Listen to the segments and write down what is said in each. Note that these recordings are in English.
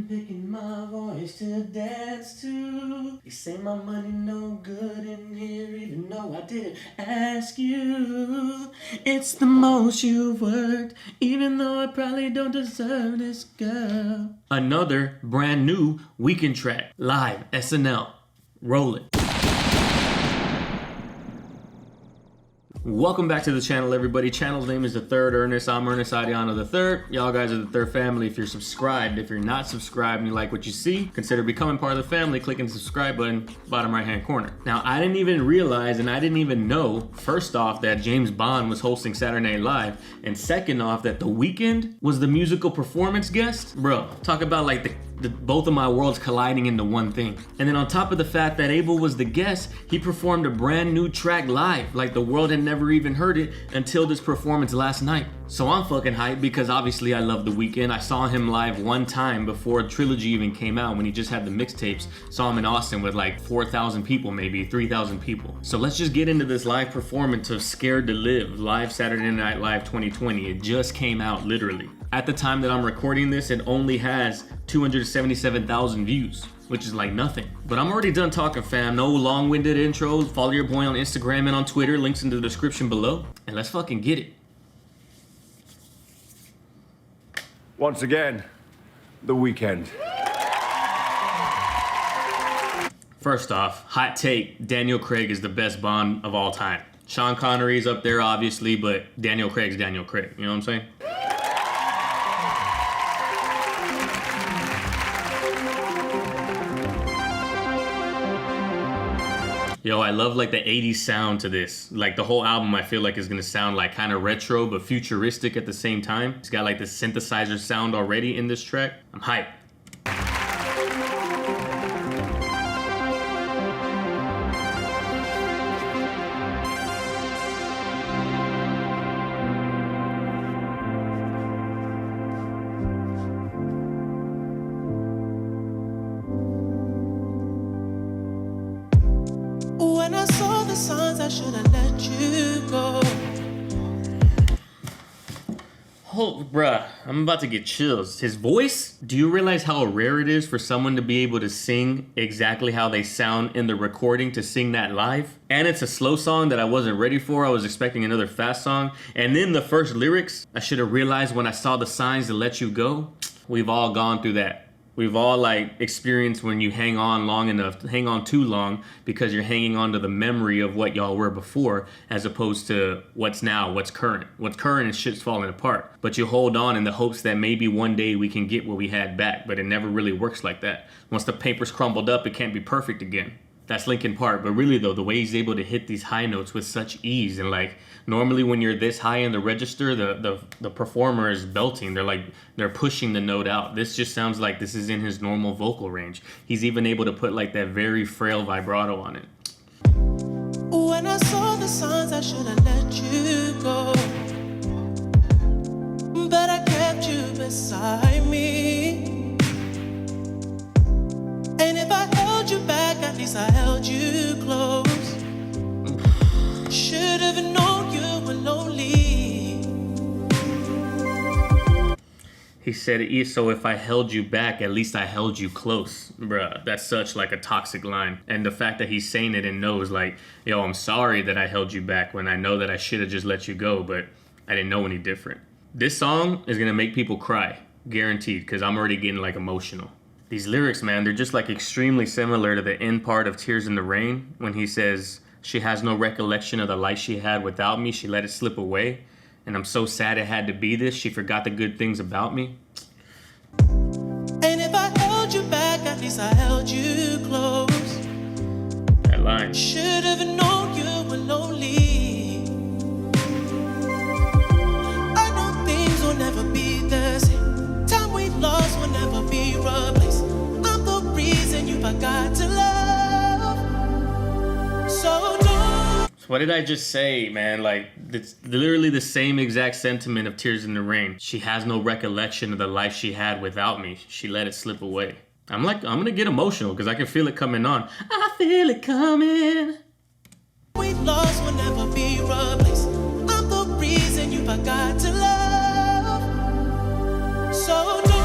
picking my voice to dance to. You say my money no good in here, even though I didn't ask you. It's the most you've worked, even though I probably don't deserve this, girl. Another brand new Weekend track, live SNL. Roll it. Welcome back to the channel, everybody. Channel's name is The Third Ernest. I'm Ernest Adiano the Third. Y'all guys are the Third family. If you're subscribed, if you're not subscribed and you like what you see, consider becoming part of the family. Clicking the subscribe button, bottom right hand corner. Now, I didn't even realize and I didn't even know, first off, that James Bond was hosting Saturday Night Live, and second off, that The Weeknd was the musical performance guest. Bro, talk about like the both of my worlds colliding into one thing. And then on top of the fact that Abel was the guest, he performed a brand new track live, like the world had never even heard it until this performance last night. So I'm fucking hyped because obviously I love The Weeknd. I saw him live one time before Trilogy even came out when he just had the mixtapes. Saw him in Austin with like 4,000 people, maybe 3,000 people. So let's just get into this live performance of Scared to Live, live Saturday Night Live 2020. It just came out literally. At the time that I'm recording this, it only has 277,000 views, which is like nothing. But I'm already done talking, fam. No long-winded intros. Follow your boy on Instagram and on Twitter. Links in the description below. And let's fucking get it. Once again, The Weeknd. First off, hot take, Daniel Craig is the best Bond of all time. Sean Connery's up there, obviously, but Daniel Craig's Daniel Craig. You know what I'm saying? Yo, I love like the 80s sound to this. Like the whole album I feel like is gonna sound like kind of retro but futuristic at the same time. It's got like the synthesizer sound already in this track. I'm hyped. When I saw the signs, I should have let you go. Oh, bruh, I'm about to get chills. His voice? Do you realize how rare it is for someone to be able to sing exactly how they sound in the recording to sing that live? And it's a slow song that I wasn't ready for. I was expecting another fast song. And then the first lyrics, I should have realized when I saw the signs to let you go. We've all gone through that. We've all like experienced when you hang on long enough, hang on too long because you're hanging on to the memory of what y'all were before as opposed to what's now, what's current. What's current is shit's falling apart. But you hold on in the hopes that maybe one day we can get what we had back, but it never really works like that. Once the paper's crumbled up, it can't be perfect again. That's Linkin Park, but really though, the way he's able to hit these high notes with such ease, and like normally when you're this high in the register, the performer is belting. They're pushing the note out. This just sounds like this is in his normal vocal range. He's even able to put like that very frail vibrato on it. When I saw the signs, I should have let you go. But I kept you beside me. And if I held you back, at least I held you close. Should have known you were lonely. He said, so if I held you back, at least I held you close. Bruh, that's such like a toxic line. And the fact that he's saying it and knows like, yo, I'm sorry that I held you back when I know that I should have just let you go, but I didn't know any different. This song is gonna make people cry, guaranteed, because I'm already getting like emotional. These lyrics, man, they're just like extremely similar to the end part of Tears in the Rain when he says, she has no recollection of the life she had without me. She let it slip away. And I'm so sad it had to be this. She forgot the good things about me. And if I held you back, at least I held you close. That line. Should have known you were lonely. I know things will never be the same. Time we lost will never be replaced. I'm the reason you forgot to love. So what did I just say, man? Like, it's literally the same exact sentiment of Tears in the Rain. She has no recollection of the life she had without me. She let it slip away. I'm gonna get emotional because I can feel it coming on. I feel it coming. We lost will never be replaced. I'm the reason you forgot to love. So don't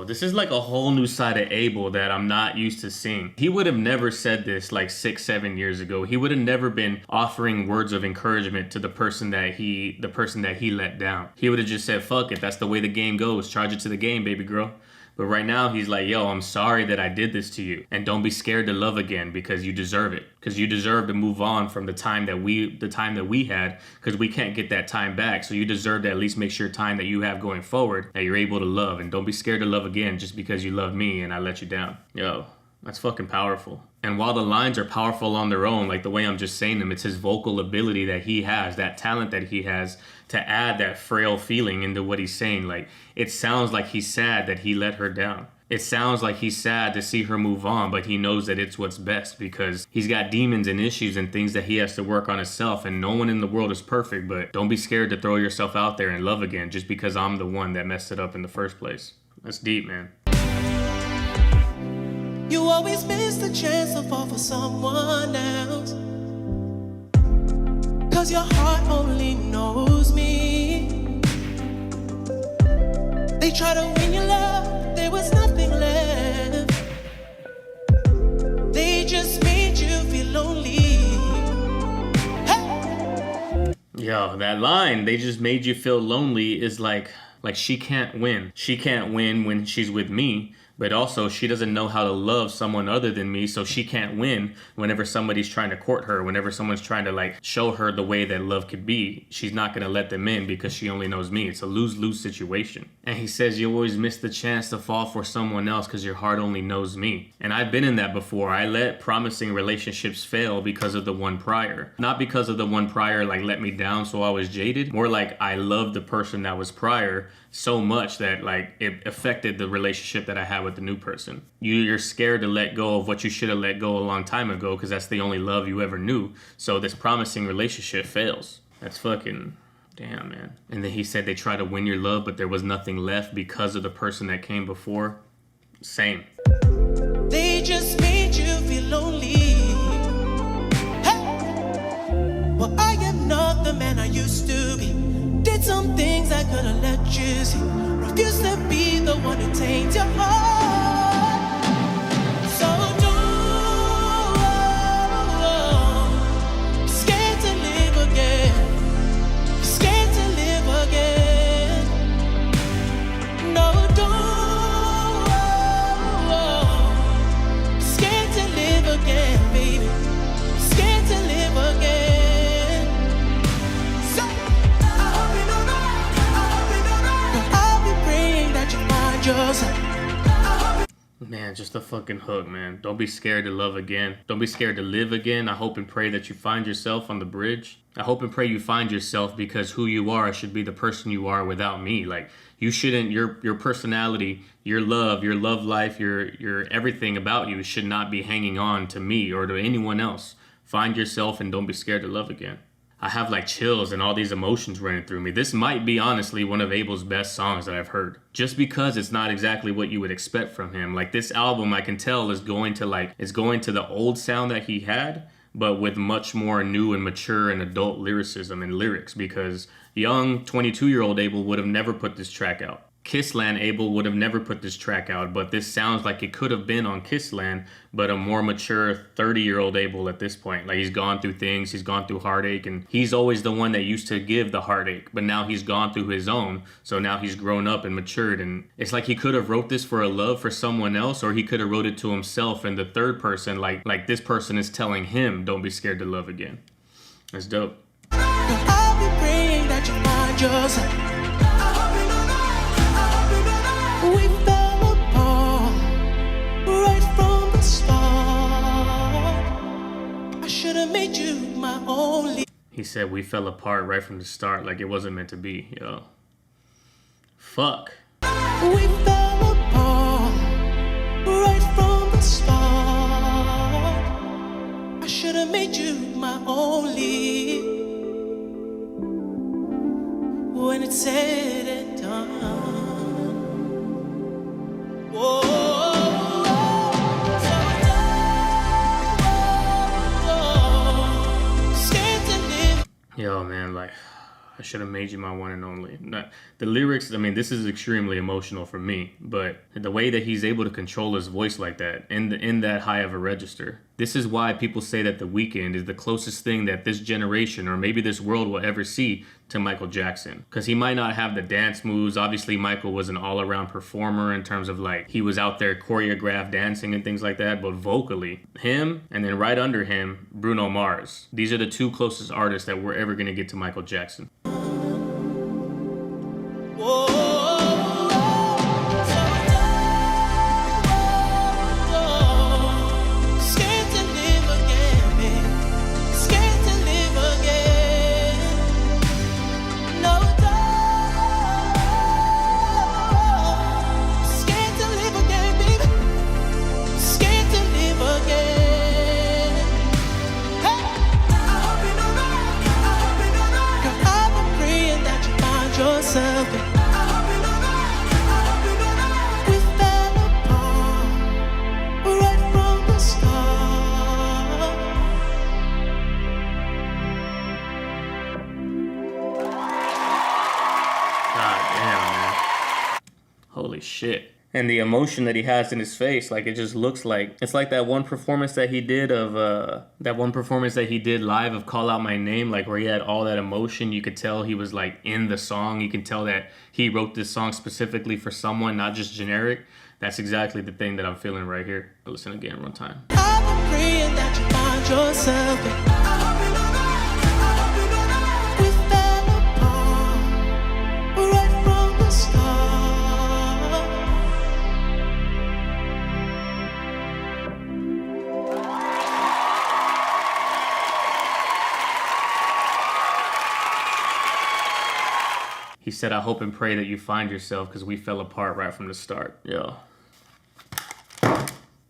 this is like a whole new side of Abel that I'm not used to seeing. He would have never said this like 6-7 years ago. He would have never been offering words of encouragement to the person that he let down. He would have just said, fuck it, that's the way the game goes. Charge it to the game, baby girl. But right now he's like, yo, I'm sorry that I did this to you. And don't be scared to love again, because you deserve it. Because you deserve to move on from the time that we had, because we can't get that time back. So you deserve to at least make sure time that you have going forward that you're able to love. And don't be scared to love again just because you loved me and I let you down. Yo, that's fucking powerful. And while the lines are powerful on their own, like the way I'm just saying them, it's his vocal ability that he has, that talent that he has to add that frail feeling into what he's saying. Like, it sounds like he's sad that he let her down. It sounds like he's sad to see her move on, but he knows that it's what's best because he's got demons and issues and things that he has to work on himself, and no one in the world is perfect. But don't be scared to throw yourself out there and love again just because I'm the one that messed it up in the first place. That's deep, man. You always miss the chance to fall for someone else, 'cause your heart only knows me. They try to win your love, there was nothing left. They just made you feel lonely. Hey! Yo, that line, they just made you feel lonely, is like she can't win. She can't win when she's with me. But also, she doesn't know how to love someone other than me, so she can't win whenever somebody's trying to court her, whenever someone's trying to like show her the way that love could be. She's not going to let them in because she only knows me. It's a lose-lose situation. And he says you always miss the chance to fall for someone else because your heart only knows me. And I've been in that before. I let promising relationships fail because of the one prior. Not because of the one prior like let me down so I was jaded. More like I loved the person that was prior so much that like it affected the relationship that I had with the new person. You're scared to let go of what you should have let go a long time ago because that's the only love you ever knew. So this promising relationship fails. That's fucking damn, man. And then he said they try to win your love, but there was nothing left because of the person that came before. Same. They just made you feel lonely. Hey! Well, I am not the man I used to be. Did some things I couldn't let you see. Refused to be the one who taints your heart. So don't be scared to live again. Be scared to live again. No, don't be scared to live again, baby. Be scared to live again. So I'll be praying that you find yourself. Man, just a fucking hook, man. Don't be scared to love again. Don't be scared to live again. I hope and pray that you find yourself on the bridge. I hope and pray you find yourself because who you are should be the person you are without me. Like, you shouldn't, your personality, your love life, your everything about you should not be hanging on to me or to anyone else. Find yourself and don't be scared to love again. I have like chills and all these emotions running through me. This might be honestly one of Abel's best songs that I've heard. Just because it's not exactly what you would expect from him. Like, this album, I can tell is going to the old sound that he had, but with much more new and mature and adult lyricism and lyrics, because young 22-year-old Abel would have never put this track out. Kissland Abel would have never put this track out, but this sounds like it could have been on Kissland, but a more mature 30-year-old Abel at this point. Like, he's gone through things, he's gone through heartache, and he's always the one that used to give the heartache, but now he's gone through his own, so now he's grown up and matured, and it's like he could have wrote this for a love for someone else, or he could have wrote it to himself in the third person, like this person is telling him, don't be scared to love again. That's dope. I'll be praying that you find yourself. We fell apart right from the start. I should have made you my only. He said we fell apart right from the start, like it wasn't meant to be, yo. Fuck. We fell apart right from the start. I should have made you my only. When it's said and done. Yo, man, like, I should have made you my one and only. The lyrics, I mean, this is extremely emotional for me, but the way that he's able to control his voice like that, in that high of a register, this is why people say that The Weeknd is the closest thing that this generation, or maybe this world, will ever see to Michael Jackson. Because he might not have the dance moves. Obviously, Michael was an all-around performer in terms of like, he was out there choreographed dancing and things like that, but vocally, him, and then right under him, Bruno Mars. These are the two closest artists that we're ever gonna get to Michael Jackson. Holy shit. And the emotion that he has in his face, like, it just looks like, it's like that one performance that he did live of Call Out My Name, like where he had all that emotion. You could tell he was like in the song. You can tell that he wrote this song specifically for someone, not just generic. That's exactly the thing that I'm feeling right here. Listen again one time. I've been praying that you find yourself. We fell apart right from the start. He said, I hope and pray that you find yourself because we fell apart right from the start. Yo.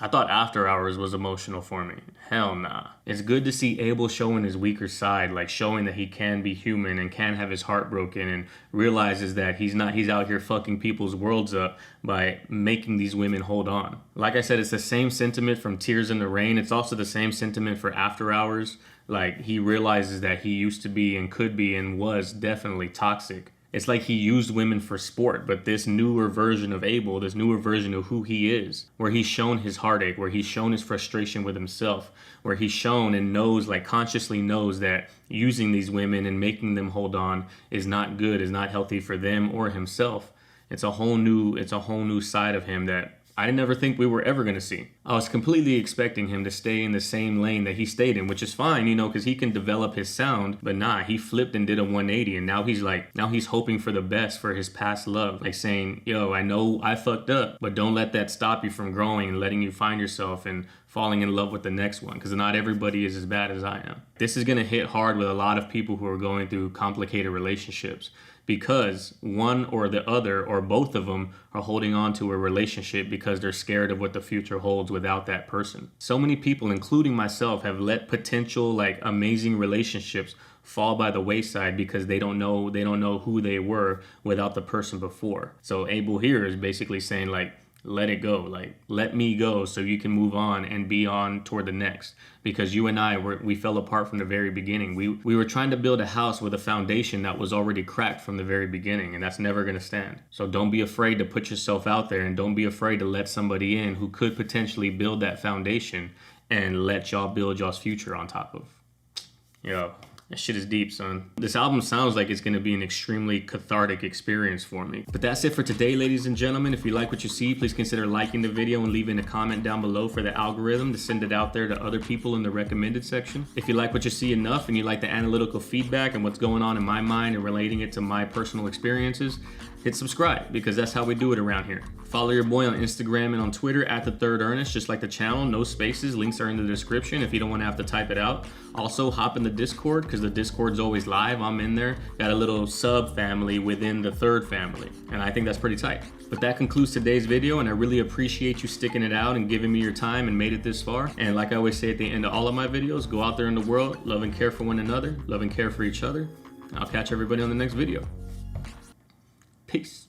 I thought After Hours was emotional for me. Hell nah. It's good to see Abel showing his weaker side, like showing that he can be human and can have his heart broken, and realizes that he's out here fucking people's worlds up by making these women hold on. Like I said, it's the same sentiment from Tears in the Rain. It's also the same sentiment for After Hours. Like, he realizes that he used to be and could be and was definitely toxic. It's like he used women for sport, but this newer version of Abel, this newer version of who he is, where he's shown his heartache, where he's shown his frustration with himself, where he's shown and knows, like consciously knows that using these women and making them hold on is not good, is not healthy for them or himself. It's a whole new side of him that I never think we were ever going to see. I was completely expecting him to stay in the same lane that he stayed in, which is fine, you know, because he can develop his sound. But nah, he flipped and did a 180, and now he's hoping for the best for his past love. Like saying, yo, I know I fucked up, but don't let that stop you from growing and letting you find yourself and falling in love with the next one, because not everybody is as bad as I am. This is going to hit hard with a lot of people who are going through complicated relationships, because one or the other or both of them are holding on to a relationship because they're scared of what the future holds without that person. So many people, including myself, have let potential like amazing relationships fall by the wayside because they don't know who they were without the person before. So Abel here is basically saying, like, let it go, like let me go so you can move on and be on toward the next, because you and I we fell apart from the very beginning. We were trying to build a house with a foundation that was already cracked from the very beginning, and that's never going to stand. So don't be afraid to put yourself out there, and don't be afraid to let somebody in who could potentially build that foundation and let y'all build y'all's future on top of. Yo, that shit is deep, son. This album sounds like it's gonna be an extremely cathartic experience for me. But that's it for today, ladies and gentlemen. If you like what you see, please consider liking the video and leaving a comment down below for the algorithm to send it out there to other people in the recommended section. If you like what you see enough and you like the analytical feedback and what's going on in my mind and relating it to my personal experiences, hit subscribe, because that's how we do it around here. Follow your boy on Instagram and on Twitter at TheThirdErnest, just like the channel, no spaces. Links are in the description if you don't want to have to type it out. Also, hop in the Discord, because the Discord's always live. I'm in there. Got a little sub family within the Third family, and I think that's pretty tight. But that concludes today's video, and I really appreciate you sticking it out and giving me your time and made it this far. And like I always say at the end of all of my videos, go out there in the world, love and care for one another, love and care for each other. I'll catch everybody on the next video. Peace.